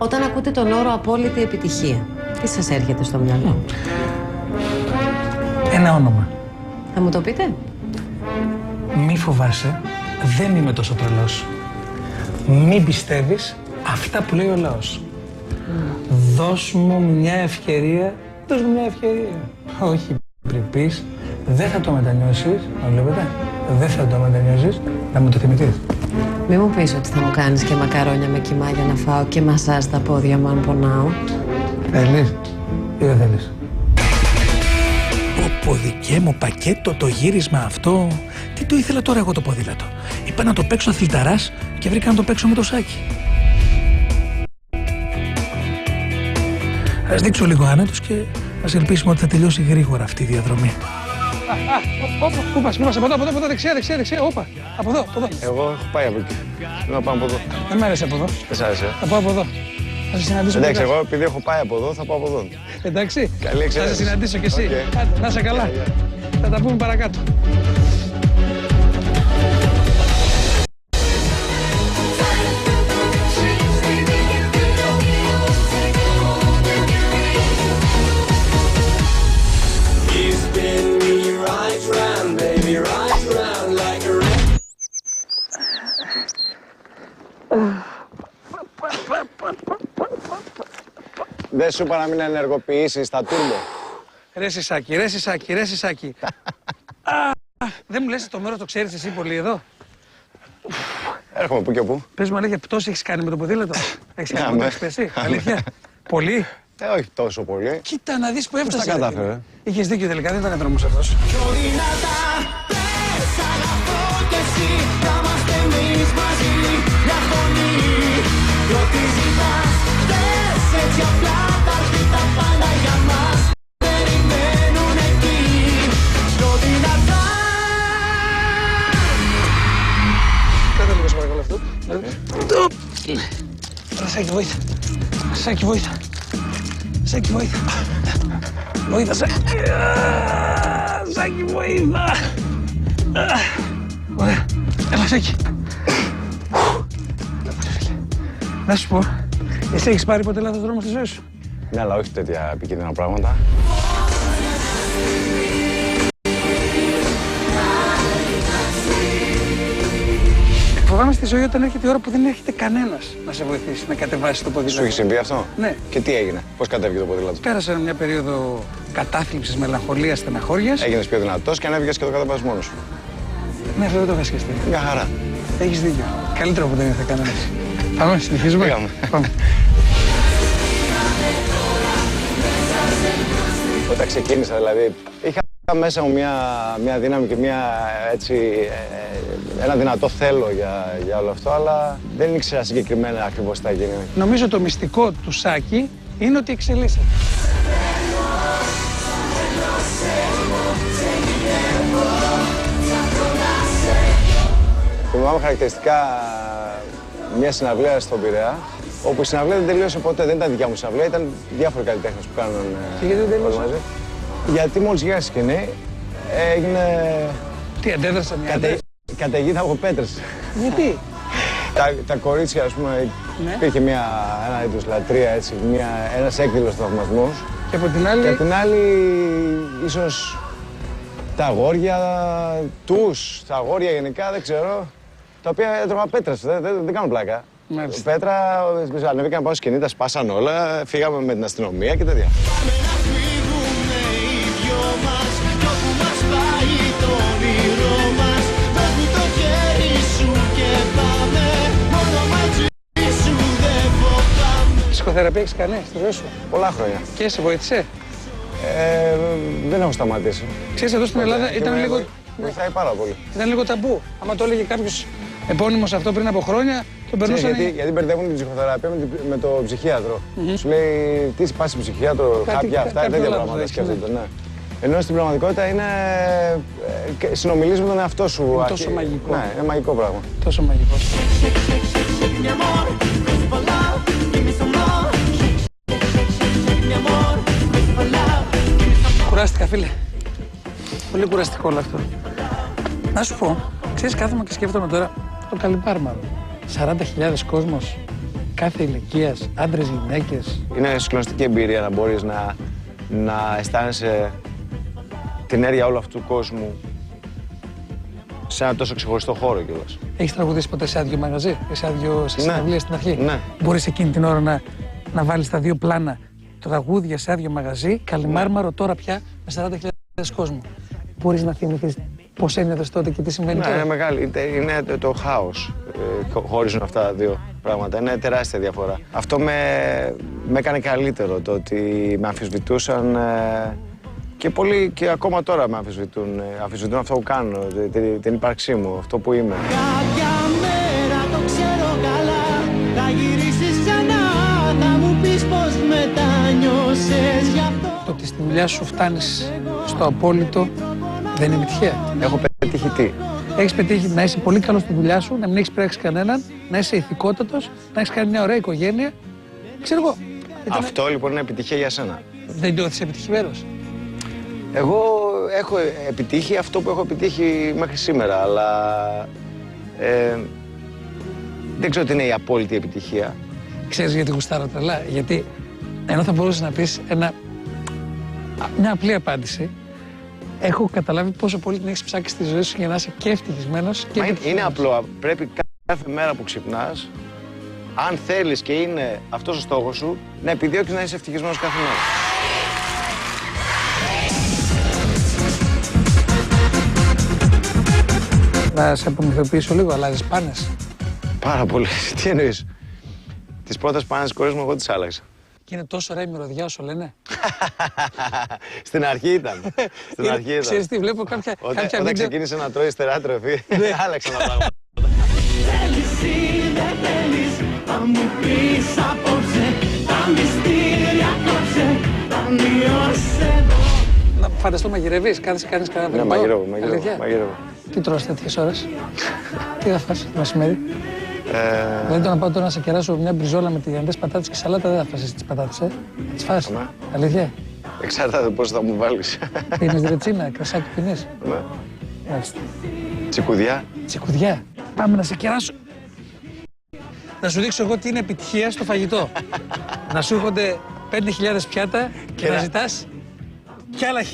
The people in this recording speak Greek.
Όταν ακούτε τον όρο απόλυτη επιτυχία, τι σας έρχεται στο μυαλό? Ένα όνομα. Θα μου το πείτε? Μη φοβάσαι, δεν είμαι τόσο τρελός. Μην πιστεύεις αυτά που λέει ο λαός. Δώσ' μου μια ευκαιρία, δώσ' μου μια ευκαιρία. Όχι, πριν πεις, δεν θα το μετανιώσεις, να βλέπετε, δεν θα το μετανιώσεις, να μου το θυμηθείς. Μη μου πεις ότι θα μου κάνεις και μακαρόνια με κιμά για να φάω και μασάζ τα πόδια μου αν πονάω. Θέλεις ή δεν θέλεις? Πω δικέ μου πακέτο το γύρισμα αυτό. Τι το ήθελα τώρα εγώ το ποδήλατο. Είπα να το παίξω αθληταράς και βρήκα να το παίξω με το σάκι. Ας δείξω λίγο άνετος και ας ελπίσουμε ότι θα τελειώσει γρήγορα αυτή η διαδρομή. Πού πας, από εδώ, δεξιά, όπα, από εδώ. Εγώ έχω πάει από εκεί. Θέλω να πάω από εδώ. Δεν μ' άρεσε από εδώ. Δεν σ' άρεσε. Θα πάω από εδώ. Θα σε συναντήσω. Εντάξει, εγώ επειδή έχω πάει από εδώ, θα πάω από εδώ. Εντάξει, καλή εξαίρεση. Θα σε συναντήσω κι εσύ. Okay. Άντε, να είσαι καλά. Θα τα πούμε παρακάτω. Δεν σου είπα να μην ενεργοποιήσεις τα τούρμπο. Ρε Σισάκη. Δεν μου λες το μέρο το ξέρεις εσύ πολύ εδώ? Έρχομαι που και που. Πες μου, αλήθεια, πτώση έχεις κάνει με το ποδήλατο? Έχεις κάνει με το πέσει, αλήθεια? Πολύ? Όχι τόσο πολύ. Κοίτα να δεις που έφτασε. Πώς τα κατάφερε? Είχες δίκιο τελικά, δεν ήταν δρόμος αυτός. Κάτω λίγο σε παρακαλώ αυτό. Σάκη, βοήθεια. Σάκη, βοήθεια. Βοήθεια, Σάκη, βοήθεια. Ωραία. Έλα, Σάκη. Να σου πω, εσύ έχεις πάρει ποτέ λάθος δρόμο στη ζωή σου? Ναι, αλλά όχι τέτοια επικίνδυνα πράγματα. Φοβάμαι στη ζωή όταν έρχεται η ώρα που δεν έρχεται κανένας να σε βοηθήσει να κατεβάσεις το ποδήλατο. Σου έχει συμβεί αυτό? Ναι. Και τι έγινε, πώς κατέβηκε το ποδήλατο? Πέρασα μια περίοδο κατάθλιψης, μελαγχολίας, στεναχώριας. Έγινες πιο δυνατός και ανέβηκες και το κατέβασες μόνος σου. Ναι, αυτό δεν το είχα σκεφτεί. Μια χαρά. Έχεις δίκιο. Καλύτερο που δεν ήρθε κανένας. Πάμε, συνεχίζουμε. Πάμε. Όταν ξεκίνησα, δηλαδή, είχα μέσα μου μια δύναμη και ένα δυνατό θέλω για όλο αυτό, αλλά δεν ήξερα συγκεκριμένα ακριβώς τι θα γίνει. Νομίζω το μυστικό του Σάκη είναι ότι εξελίσσεται. Θυμάμαι χαρακτηριστικά μια συναυλία στον Πειραιά, όπου η συναυλία δεν τελείωσε ποτέ. Δεν ήταν δικιά μου συναυλία, ήταν διάφοροι καλλιτέχνες που κάνουν. Και γιατί δεν τελείωσε? Μαζί. Γιατί μόλις γύρισε σκηνή, έγινε. Τι αντέδρασα μια καταιγίδα από πέτρες. Γιατί? Τα κορίτσια, ας πούμε, ναι. Υπήρχε ένα είδους λατρεία, έτσι, ένας έκδηλος θαυμασμός. Και από την άλλη. Και από την άλλη, ίσως τα αγόρια, τα αγόρια γενικά, δεν ξέρω, τα οποία έτρωγαν πέτρες, δεν κάνουν πλάκα. Μάλιστα. Πέτρα, ανέβηκαν πάνω σκηνή, τα σπάσαν όλα, φύγαμε με την αστυνομία και τέτοια. Ψυχοθεραπεία έχεις κάνει στη ζωή σου? Πολλά χρόνια. Και σε βοήθησε? Δεν έχω σταματήσει. Ξέρεις, εδώ στην Ελλάδα ήταν λίγο. Βοηθάει πάρα πολύ. Ήταν λίγο ταμπού. Άμα το έλεγε κάποιος επώνυμος αυτό πριν από χρόνια, τον περνούσαν. Γιατί μπερδεύουν την ψυχοθεραπεία με το ψυχίατρο. Σου λέει τι πας στην ψυχίατρο, κάποια αυτά, τέτοια πράγματα σκέφτονται. Ναι. Ενώ στην πραγματικότητα είναι. Συνομιλείς με τον εαυτό σου. Είναι τόσο μαγικό. Ναι, είναι μαγικό πράγμα. Τόσο μαγικό. Κουράστηκα, φίλε. Πολύ κουραστικό όλο αυτό. Να σου πω, ξέρεις, κάθομαι και σκέφτομαι τώρα το Καλιπάρμα. 40.000 κόσμος. κάθε ηλικία, άντρες, γυναίκες. Είναι συγκλονιστική εμπειρία να μπορείς να αισθάνεσαι την έννοια όλου αυτού του κόσμου σε ένα τόσο ξεχωριστό χώρο κιόλας. Έχεις τραγουδήσει ποτέ σε άδειο μαγαζί, σε άδειο συναυλία στην αρχή? Ναι. Μπορείς εκείνη την ώρα να βάλεις τα δύο πλάνα τραγούδια σε άδειο μαγαζί, Καλιμάρμαρο, τώρα πια με 40.000 κόσμο. Μπορείς να θυμηθείς πώς ένιωθες τότε και τι συμβαίνει τώρα? Είναι μεγάλη. Είναι το χάος. Χωρίζουν αυτά τα δύο πράγματα. Είναι τεράστια διαφορά. Αυτό με έκανε καλύτερο, το ότι με αμφισβητούσαν και πολλοί και ακόμα τώρα με αμφισβητούν. Αμφισβητούν αυτό που κάνω, την ύπαρξή μου, αυτό που είμαι. Κάποια μέρα το ξέρω καλά, θα γυρίσεις ξανά, θα μου πεις πως μετανιώσες γι' αυτό. Το ότι στη δουλειά σου φτάνεις στο απόλυτο δεν είναι επιτυχία. Έχω πετύχει τι? Έχεις πετύχει να είσαι πολύ καλός στη δουλειά σου, να μην έχεις πράξει κανέναν, να είσαι ηθικότατος, να έχεις κάνει μια ωραία οικογένεια. Ξέρω εγώ. Αυτό λοιπόν είναι επιτυχία για σένα. Δεν νιώθεις επιτυχημένος? Εγώ έχω επιτύχει αυτό που έχω επιτύχει μέχρι σήμερα, αλλά δεν ξέρω τι είναι η απόλυτη επιτυχία. Ξέρεις γιατί γουστάρω τρελά? Γιατί ενώ θα μπορούσες να πεις μια απλή απάντηση, έχω καταλάβει πόσο πολύ την έχεις ψάξει στη ζωή σου για να είσαι και ευτυχισμένος και επιτυχημένος. Είναι απλό. Πρέπει κάθε μέρα που ξυπνάς, αν θέλεις και είναι αυτός ο στόχος σου, να επιδιώκεις να είσαι ευτυχισμένος κάθε μέρα. Να σε απομυθοποιήσω λίγο, αλλάζεις πάνες? Πάρα πολύ. Τι εννοείς? Τις πρώτες πάνες της κόρης μου εγώ τις άλλαξα. Και είναι τόσο ωραία η μυρωδιά όσο λένε. Στην αρχή ήταν. Στην αρχή ήταν. Ξέρεις τι, βλέπω κάποια Όταν βίντεο. ξεκίνησε να τρώει στερεά τροφή, άλλαξαν τα πράγματα. Θέλεις ή δεν θέλεις, θα μου πεις απόψε, τα μυστήρια κόψε, τα μειώσαι εδώ. Να φανταστώ μαγειρεύεις, κάνεις κανένα Ναι, βρεμπάο? μαγειρεύω. Τι τρως τέτοιες ώρες? Τι θα φας το μεσημέρι? Δηλαδή το να πάω τώρα να σε κεράσω μια μπριζόλα με τηγανιτές πατάτες και σαλάτα, δεν θα φας τις πατάτες, Θα τις φας? Ναι. Αλήθεια? Εξαρτάται πώς θα μου βάλεις. Πίνεις ρετσίνα, κρασάκι πίνεις? Ναι. Μάλιστα. Τσικουδιά. Τσικουδιά. Πάμε να σε κεράσω. Να σου δείξω εγώ τι είναι επιτυχία στο φαγητό. Να σου έρχονται 5.000 πιάτα και να ζητάς κι άλλα 1.000.